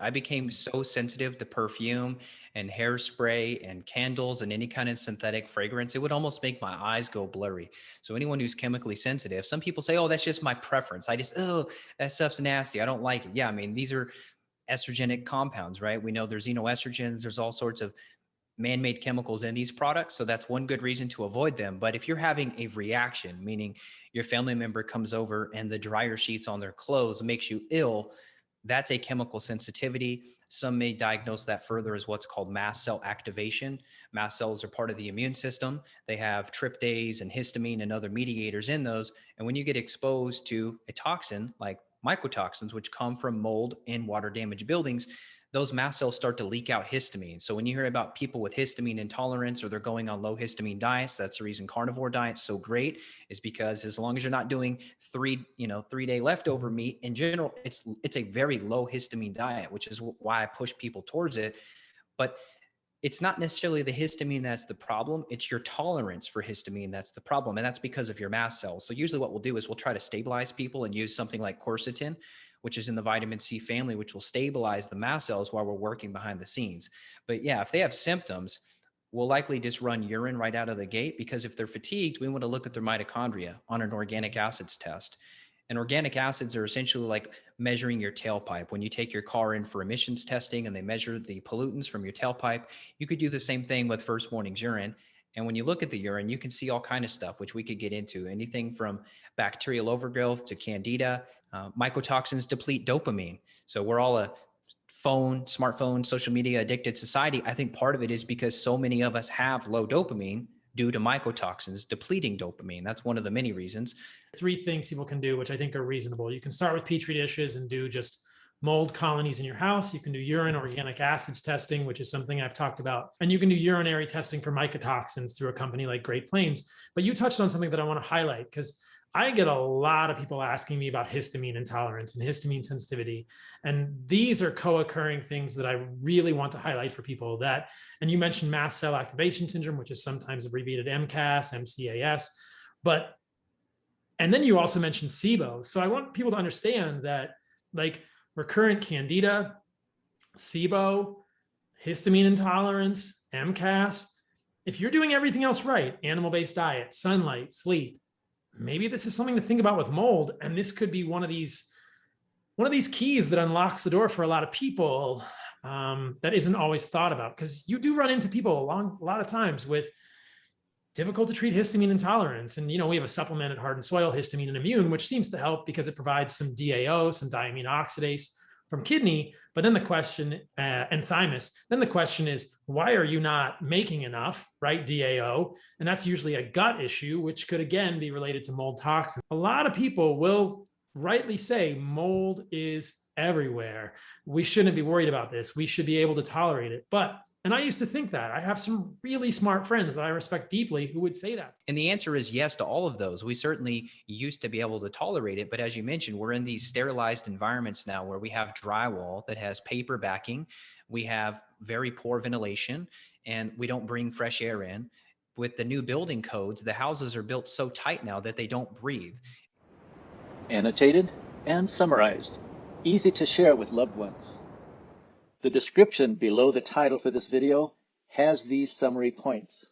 I became so sensitive to perfume and hairspray and candles and any kind of synthetic fragrance. It would almost make my eyes go blurry. So anyone who's chemically sensitive, some people say, oh, that's just my preference. Oh, that stuff's nasty. I don't like it. Yeah, I mean, these are estrogenic compounds, right? We know there's xenoestrogens, there's all sorts of man-made chemicals in these products. So that's one good reason to avoid them. But if you're having a reaction, meaning your family member comes over and the dryer sheets on their clothes makes you ill, that's a chemical sensitivity. Some may diagnose that further as what's called mast cell activation. Mast cells are part of the immune system. They have tryptase and histamine and other mediators in those. And when you get exposed to a toxin like microtoxins, which come from mold in water damaged buildings, those mast cells start to leak out histamine. So when you hear about people with histamine intolerance or they're going on low histamine diets, that's the reason carnivore diet's so great, is because as long as you're not doing 3-day leftover meat in general, it's a very low histamine diet, which is why I push people towards it. But it's not necessarily the histamine that's the problem. It's your tolerance for histamine that's the problem. And that's because of your mast cells. So usually what we'll do is we'll try to stabilize people and use something like quercetin, which is in the vitamin C family, which will stabilize the mast cells while we're working behind the scenes. But yeah, if they have symptoms, we'll likely just run urine right out of the gate, because if they're fatigued, we want to look at their mitochondria on an organic acids test. And organic acids are essentially like measuring your tailpipe. When you take your car in for emissions testing and they measure the pollutants from your tailpipe, you could do the same thing with first morning's urine. And when you look at the urine, you can see all kind of stuff, which we could get into, anything from bacterial overgrowth to candida. Microtoxins deplete dopamine. So we're all a smartphone, social media addicted society. I think part of it is because so many of us have low dopamine due to mycotoxins depleting dopamine. That's one of the many reasons. Three things people can do, which I think are reasonable. You can start with petri dishes and do just mold colonies in your house. You can do urine organic acids testing, which is something I've talked about. And you can do urinary testing for mycotoxins through a company like Great Plains. But you touched on something that I want to highlight, because I get a lot of people asking me about histamine intolerance and histamine sensitivity. And these are co-occurring things that I really want to highlight for people. And you mentioned mast cell activation syndrome, which is sometimes abbreviated MCAS, MCAS. And then you also mentioned SIBO. So I want people to understand that, like, recurrent candida, SIBO, histamine intolerance, MCAS, if you're doing everything else right, animal-based diet, sunlight, sleep, maybe this is something to think about with mold. And this could be one of these keys that unlocks the door for a lot of people that isn't always thought about. Because you do run into people a lot of times with difficult to treat histamine intolerance. And, we have a supplement at Heart and Soil, Histamine and Immune, which seems to help because it provides some DAO, some diamine oxidase from kidney. But then the question, and thymus, then the question is, why are you not making enough, right? DAO. And that's usually a gut issue, which could again be related to mold toxins. A lot of people will rightly say mold is everywhere. We shouldn't be worried about this. We should be able to tolerate it. And I used to think that. I have some really smart friends that I respect deeply who would say that. And the answer is yes to all of those. We certainly used to be able to tolerate it. But as you mentioned, we're in these sterilized environments now where we have drywall that has paper backing. We have very poor ventilation, and we don't bring fresh air in. With the new building codes, the houses are built so tight now that they don't breathe. Annotated and summarized. Easy to share with loved ones. The description below the title for this video has these summary points.